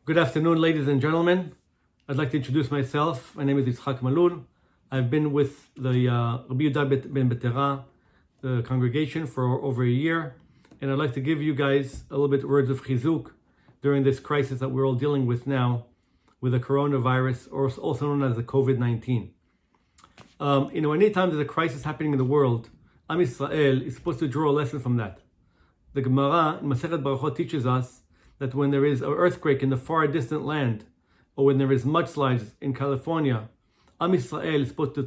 Good afternoon, ladies and gentlemen. I'd like to introduce myself. My name is Yitzchak Malul. I've been with the Rabbi Yehuda ben Betera, the congregation, for over a year, and I'd like to give you guys a little bit words of Chizuk during this crisis that we're all dealing with now, with the coronavirus, or also known as the COVID-19. Anytime there's a crisis happening in the world, Am Yisrael is supposed to draw a lesson from that. The Gemara in Masechet Barachot teaches us that when there is an earthquake in the far distant land, or when there is mudslides in California, Am Yisrael is supposed to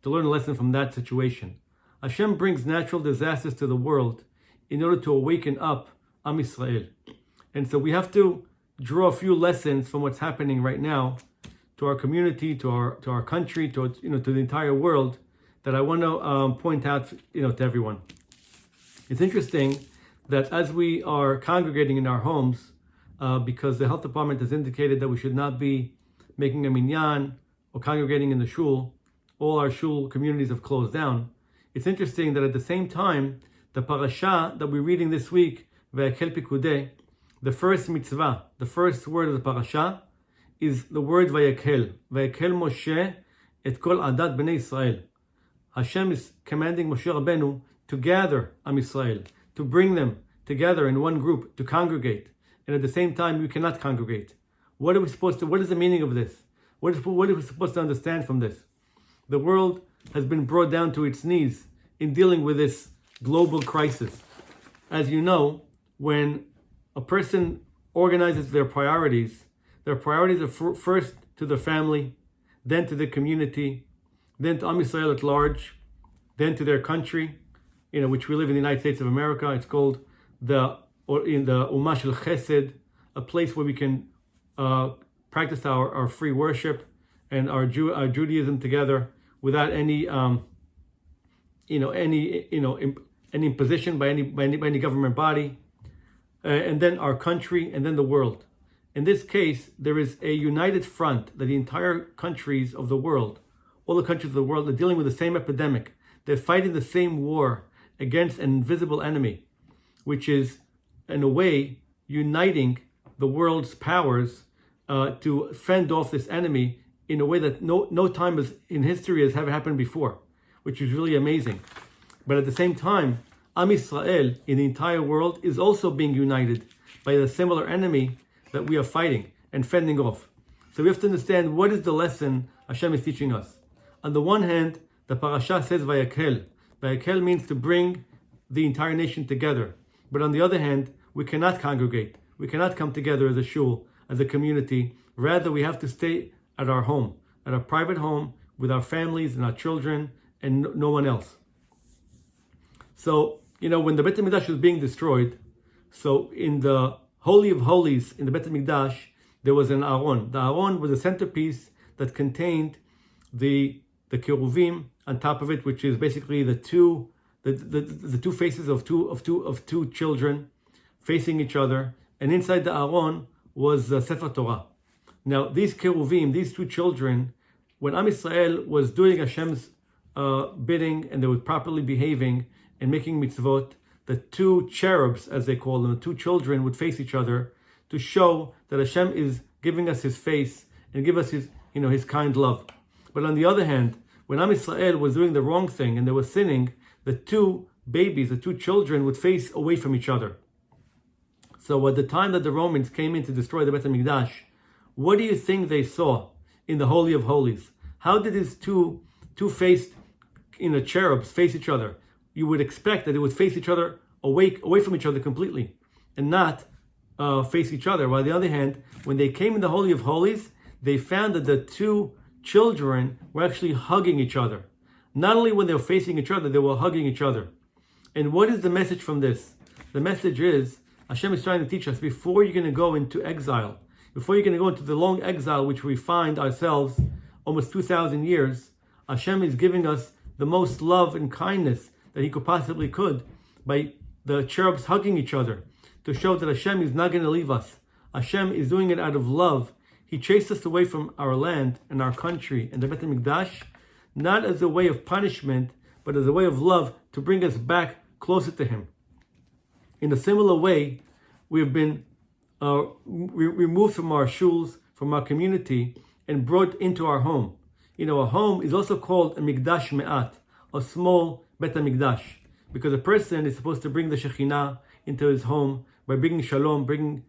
learn a lesson from that situation. Hashem brings natural disasters to the world in order to awaken up Am Yisrael. And so we have to draw a few lessons from what's happening right now to our community, to our country, to the entire world, that I want to point out to everyone. It's interesting that as we are congregating in our homes, because the health department has indicated that we should not be making a minyan or congregating in the shul, all our shul communities have closed down. It's interesting that at the same time, the parasha that we're reading this week, Vayakel Pikudei, the first mitzvah, the first word of the parasha, is the word Vayakel. Vayakel Moshe et kol adat bnei Israel. Hashem is commanding Moshe Rabbeinu to gather Am Yisrael, to bring them together in one group, to congregate. And at the same time, you cannot congregate. What is the meaning of this? What are we supposed to understand from this? The world has been brought down to its knees in dealing with this global crisis. As you know, when a person organizes their priorities are first to the family, then to the community, then to Am Yisrael at large, then to their country, which we live in the United States of America. It's called in the Ummah Shel Chesed, a place where we can practice our free worship and our Judaism together without any imposition by any government body, and then our country, and then the world. In this case, there is a united front that the entire countries of the world, all the countries of the world, are dealing with the same epidemic. They're fighting the same war against an invisible enemy, which is, in a way, uniting the world's powers to fend off this enemy in a way that no time in history has ever happened before, which is really amazing. But at the same time, Am Yisrael in the entire world is also being united by the similar enemy that we are fighting and fending off. So we have to understand, what is the lesson Hashem is teaching us. On the one hand, the parasha says Vayakel. Vayakel means to bring the entire nation together. But on the other hand, we cannot congregate. We cannot come together as a shul, as a community. Rather, we have to stay at our home, at our private home, with our families and our children, and no one else. So, when the Beit HaMikdash was being destroyed, so in the Holy of Holies, in the Beit HaMikdash, there was an Aron. The Aron was a centerpiece that contained the Keruvim on top of it, which is basically the two faces of two children facing each other, and inside the Aron was Sefer Torah. Now, these Keruvim, these two children, when Am Yisrael was doing Hashem's bidding, and they were properly behaving and making mitzvot, the two cherubs, as they call them, the two children, would face each other to show that Hashem is giving us His face and give us His kind love. But on the other hand, when Am Yisrael was doing the wrong thing and they were sinning, the two babies, the two children, would face away from each other. So at the time that the Romans came in to destroy the Beit HaMikdash, what do you think they saw in the Holy of Holies? How did these two-faced cherubs face each other? You would expect that they would face each other away from each other completely, and not face each other. While on the other hand, when they came in the Holy of Holies, they found that the two children were actually hugging each other. Not only when they were facing each other, they were hugging each other. And what is the message from this? The message is, Hashem is trying to teach us, before you're going to go into exile, before you're going to go into the long exile which we find ourselves almost 2,000 years, Hashem is giving us the most love and kindness that He possibly could by the cherubs hugging each other, to show that Hashem is not going to leave us. Hashem is doing it out of love. He chased us away from our land and our country and the Beit HaMikdash, not as a way of punishment, but as a way of love to bring us back closer to Him. In a similar way, we have been removed from our shuls, from our community, and brought into our home. A home is also called a mikdash me'at, a small bet hamikdash, because a person is supposed to bring the Shekhinah into his home by bringing shalom, bringing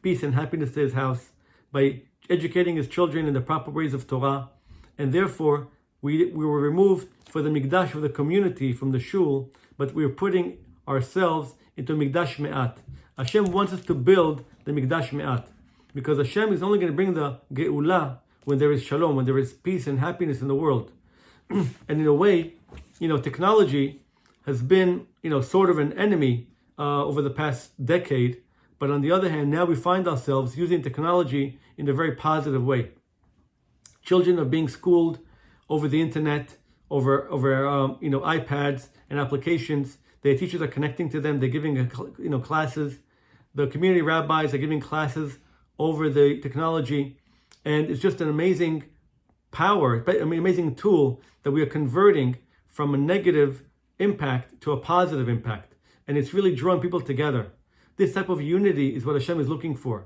peace and happiness to his house, by educating his children in the proper ways of Torah, and therefore we were removed for the mikdash of the community from the shul, but we are putting ourselves into mikdash me'at. Hashem wants us to build the mikdash me'at, because Hashem is only going to bring the geula when there is shalom, when there is peace and happiness in the world. And in a way, technology has been, sort of an enemy over the past decade. But on the other hand, now we find ourselves using technology in a very positive way. Children are being schooled over the internet, over iPads and applications. Their teachers are connecting to them. They're giving classes. The community rabbis are giving classes over the technology, and it's just an amazing power, amazing tool that we are converting from a negative impact to a positive impact, and it's really drawing people together. This type of unity is what Hashem is looking for.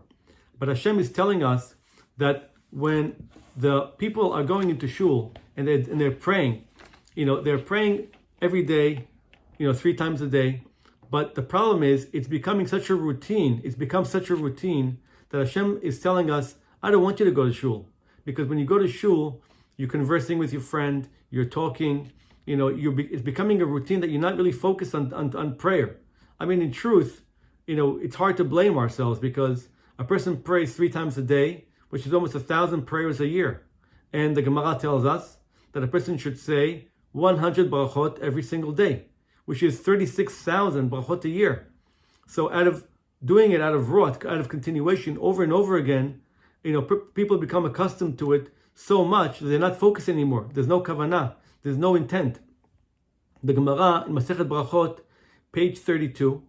But Hashem is telling us that when the people are going into shul and they're praying, they're praying every day, 3 times a day. But the problem is, it's becoming such a routine. It's become such a routine that Hashem is telling us, I don't want you to go to shul. Because when you go to shul, you're conversing with your friend, you're talking, it's becoming a routine that you're not really focused on prayer. I mean, in truth, it's hard to blame ourselves, because a person prays 3 times a day, which is almost 1,000 prayers a year. And the Gemara tells us that a person should say 100 brachot every single day, which is 36,000 brachot a year. So out of doing it out of rot, out of continuation over and over again, people become accustomed to it so much that they're not focused anymore. There's no kavanah. There's no intent. The Gemara in Masechet Brachot, page 32,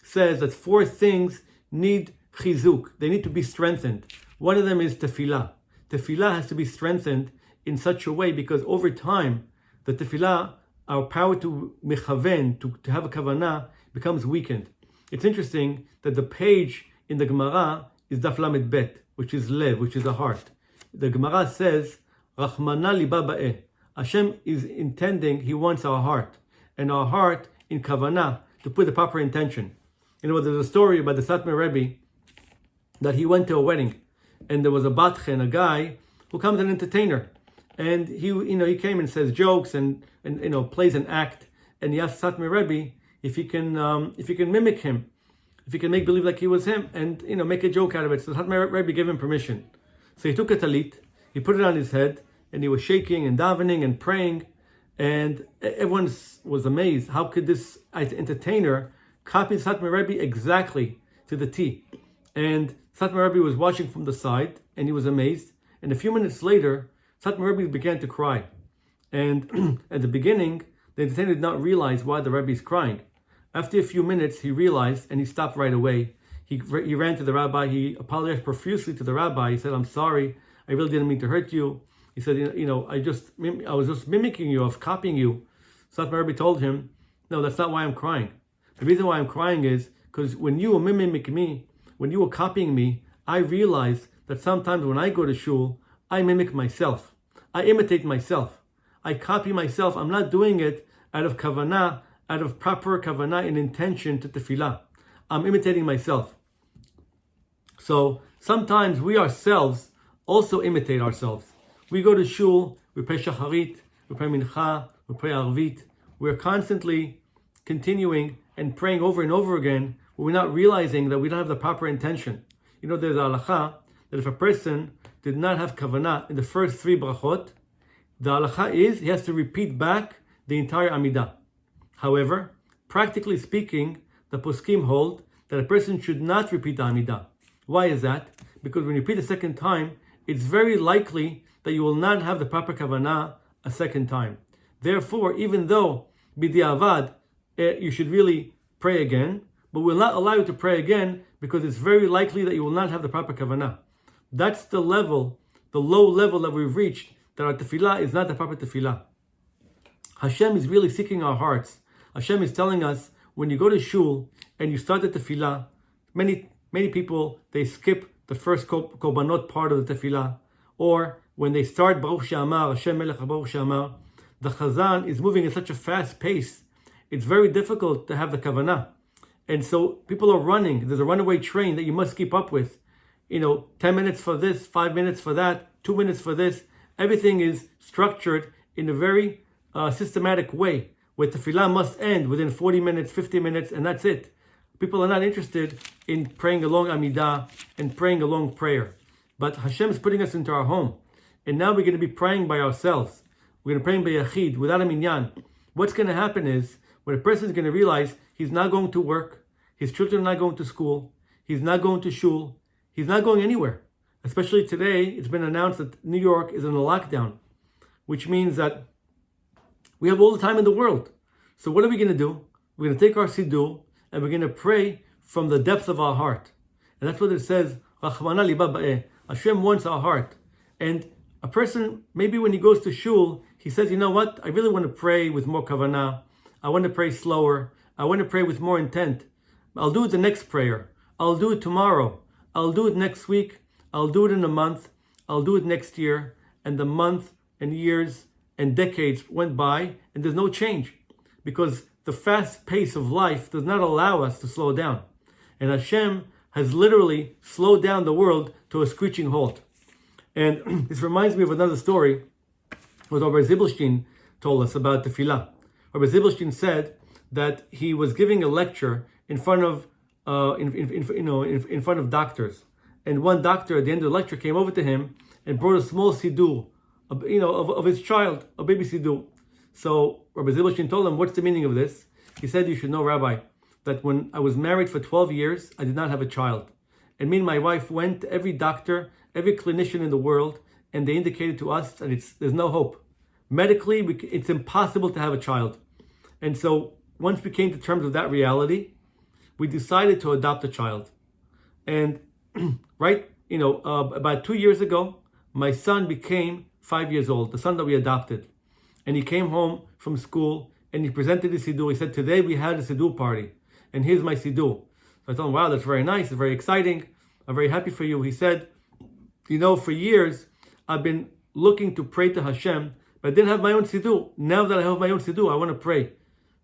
says that 4 things need chizuk. They need to be strengthened. One of them is tefilah. Tefilah has to be strengthened in such a way, because over time, the tefilah, our power to mechaven, to have a kavanah, becomes weakened. It's interesting that the page in the Gemara is daf lamed bet, which is lev, which is a heart. The Gemara says, Rachmana liba ba'eh. Hashem is intending, He wants our heart, and our heart in kavanah, to put the proper intention. There's a story about the Satmar Rebbe that he went to a wedding, and there was a batchen, a guy who comes an entertainer, and he came and says jokes and plays an act, and he asked Satmar Rebbe if he can mimic him, if he can make believe like he was him, and make a joke out of it. So Satmar Rebbe gave him permission. So he took a talit, he put it on his head, and he was shaking and davening and praying, and everyone was amazed. How could this entertainer copy Satmar Rebbe exactly to the T? And Satmar Rebbe was watching from the side, and he was amazed. And a few minutes later, Satmar Rebbe began to cry. And at the beginning, the entertainer did not realize why the Rebbe is crying. After a few minutes, he realized, and he stopped right away. He ran to the rabbi. He apologized profusely to the rabbi. He said, "I'm sorry. I really didn't mean to hurt you." He said, I was just mimicking you, I was copying you. Satmar Rebbe told him, "No, that's not why I'm crying. The reason why I'm crying is because when you were mimicking me, when you were copying me, I realized that sometimes when I go to shul, I mimic myself. I imitate myself. I copy myself. I'm not doing it out of kavanah, out of proper kavanah and intention to tefillah. I'm imitating myself." So sometimes we ourselves also imitate ourselves. We go to shul, we pray shacharit, we pray mincha, we pray arvit. We're constantly continuing and praying over and over again, but we're not realizing that we don't have the proper intention. There's a halacha that if a person did not have kavanah in the first 3 brachot, the halacha is he has to repeat back the entire amidah. However, practically speaking, the poskim hold that a person should not repeat the amidah. Why is that? Because when you repeat the second time, it's very likely that you will not have the proper kavanah a second time. Therefore, even though b'diavad you should really pray again, but we'll not allow you to pray again because it's very likely that you will not have the proper kavanah. That's the level, the low level that we've reached, that our tefillah is not the proper tefillah. Hashem is really seeking our hearts. Hashem is telling us, when you go to shul and you start the tefillah, many Many people, they skip the first korbanot part of the tefillah, or when they start Baruch She'amar, Hashem Melech Baruch She'amar, the Chazan is moving at such a fast pace, it's very difficult to have the kavanah. And so people are running. There's a runaway train that you must keep up with. 10 minutes for this, 5 minutes for that, 2 minutes for this. Everything is structured in a very systematic way, where tefillah must end within 40 minutes, 50 minutes, and that's it. People are not interested in praying a long Amidah and praying a long prayer. But Hashem is putting us into our home. And now we're going to be praying by ourselves. We're going to pray by Yachid, without a minyan. What's going to happen is, when a person is going to realize he's not going to work, his children are not going to school, he's not going to shul, he's not going anywhere. Especially today, it's been announced that New York is in a lockdown, which means that we have all the time in the world. So what are we going to do? We're going to take our siddur and we're going to pray from the depths of our heart. And that's what it says, Rachmana liba ba'eh. Hashem wants our heart. And a person, maybe when he goes to shul, he says, you know what? I really want to pray with more kavanah. I want to pray slower. I want to pray with more intent. I'll do it the next prayer. I'll do it tomorrow. I'll do it next week. I'll do it in a month. I'll do it next year. And the month and years and decades went by and there's no change. Because the fast pace of life does not allow us to slow down. And Hashem has literally slowed down the world to a screeching halt. And this reminds me of another story what Rabbi Zibelstein told us about Tefilah. Rabbi Zibelstein said that he was giving a lecture in front of in front of doctors, and one doctor at the end of the lecture came over to him and brought a small siddur, of his child, a baby siddur. So Rabbi Zibelstein told him, "What's the meaning of this?" He said, "You should know, Rabbi, that when I was married for 12 years, I did not have a child, and me and my wife went to every doctor, every clinician in the world, and they indicated to us that there's no hope. Medically, it's impossible to have a child. And so once we came to terms with that reality, we decided to adopt a child. And about 2 years ago, my son became 5 years old, the son that we adopted. And he came home from school and he presented his siddur. He said, today we had a siddur party and here's my siddur. So I told him, wow, that's very nice, it's very exciting. I'm very happy for you. He said, for years, I've been looking to pray to Hashem, but I didn't have my own siddur. Now that I have my own siddur, I want to pray.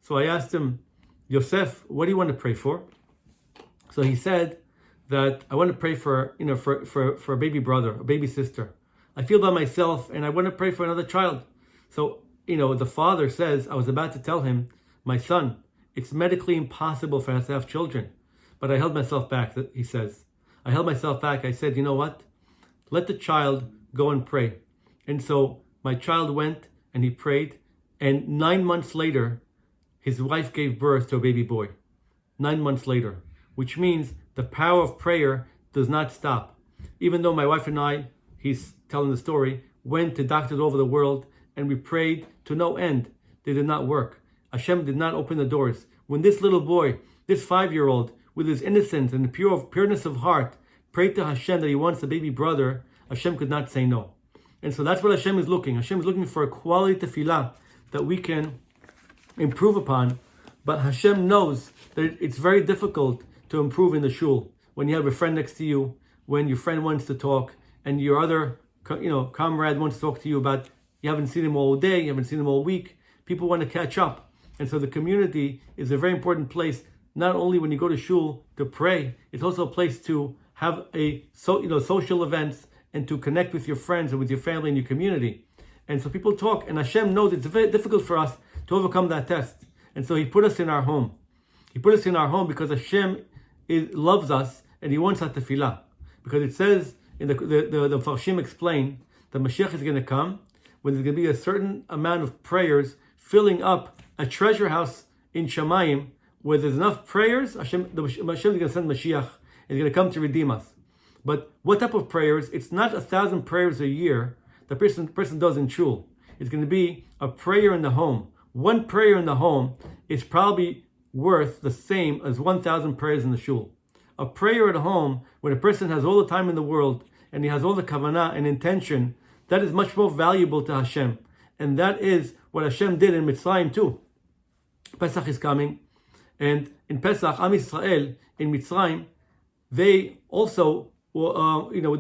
So I asked him, Yosef, what do you want to pray for? So he said that I want to pray for a baby brother, a baby sister. I feel by myself and I want to pray for another child. So, the father says, I was about to tell him, my son, it's medically impossible for us to have children. But I held myself back, he says. I held myself back. I said, you know what? Let the child go and pray. And so my child went and he prayed. And 9 months later, his wife gave birth to a baby boy. 9 months later, which means the power of prayer does not stop. Even though my wife and I, he's telling the story, went to doctors all over the world and we prayed to no end. They did not work. Hashem did not open the doors. When this little boy, this 5-year-old, with his innocence and the pureness of heart, prayed to Hashem that he wants a baby brother, Hashem could not say no. And so that's what Hashem is looking. Hashem is looking for a quality tefillah that we can improve upon. But Hashem knows that it's very difficult to improve in the shul. When you have a friend next to you, when your friend wants to talk, and your other comrade wants to talk to you about, you haven't seen him all day, you haven't seen him all week, people want to catch up. And so the community is a very important place, not only when you go to shul to pray, it's also a place to have social events and to connect with your friends and with your family and your community. And so people talk, and Hashem knows it's very difficult for us to overcome that test. And so He put us in our home. He put us in our home because Hashem loves us and He wants our tefillah. Because it says, the Farshim explain, that Mashiach is going to come when there's going to be a certain amount of prayers filling up a treasure house in Shamayim, where there's enough prayers, Hashem is going to send Mashiach, and He's going to come to redeem us. But what type of prayers? It's not 1,000 prayers a year the person does in shul. It's going to be a prayer in the home. One prayer in the home is probably worth the same as 1,000 prayers in the shul. A prayer at home, when a person has all the time in the world, and he has all the kavanah and intention, that is much more valuable to Hashem. And that is what Hashem did in Mitzrayim too. Pesach is coming, and in Pesach, Am Yisrael in Mitzrayim, they also, they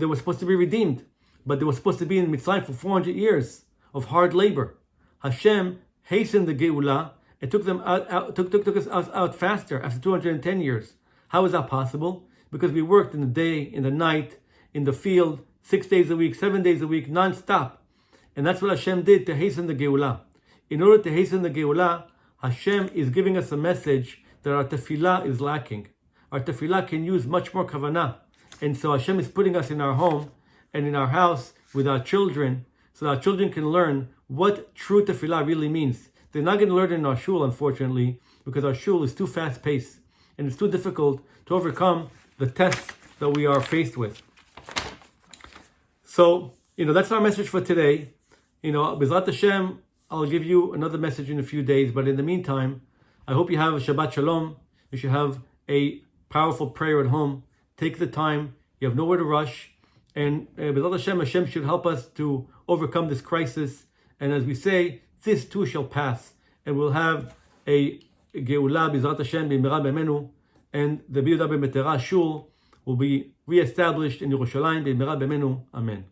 were supposed to be redeemed, but they were supposed to be in Mitzrayim for 400 years of hard labor. Hashem hastened the Geulah and took them took us out faster after 210 years. How is that possible? Because we worked in the day, in the night, in the field, 6 days a week, 7 days a week, non-stop. And that's what Hashem did to hasten the Geulah. In order to hasten the Geulah, Hashem is giving us a message that our tefillah is lacking. Our tefillah can use much more kavanah. And so Hashem is putting us in our home and in our house with our children, so that our children can learn what true tefillah really means. They're not going to learn it in our shul, unfortunately, because our shul is too fast-paced and it's too difficult to overcome the tests that we are faced with. So, that's our message for today. B'ezrat Hashem, I'll give you another message in a few days, but in the meantime, I hope you have a Shabbat Shalom. You should have a powerful prayer at home. Take the time. You have nowhere to rush. And B'ezrat Hashem, Hashem should help us to overcome this crisis. And as we say, this too shall pass. And we'll have a Geulah B'ezrat Hashem B'mira B'menu. And the B'Yehuda B'Metera Shul will be reestablished in Yerushalayim B'mira B'menu. Amen.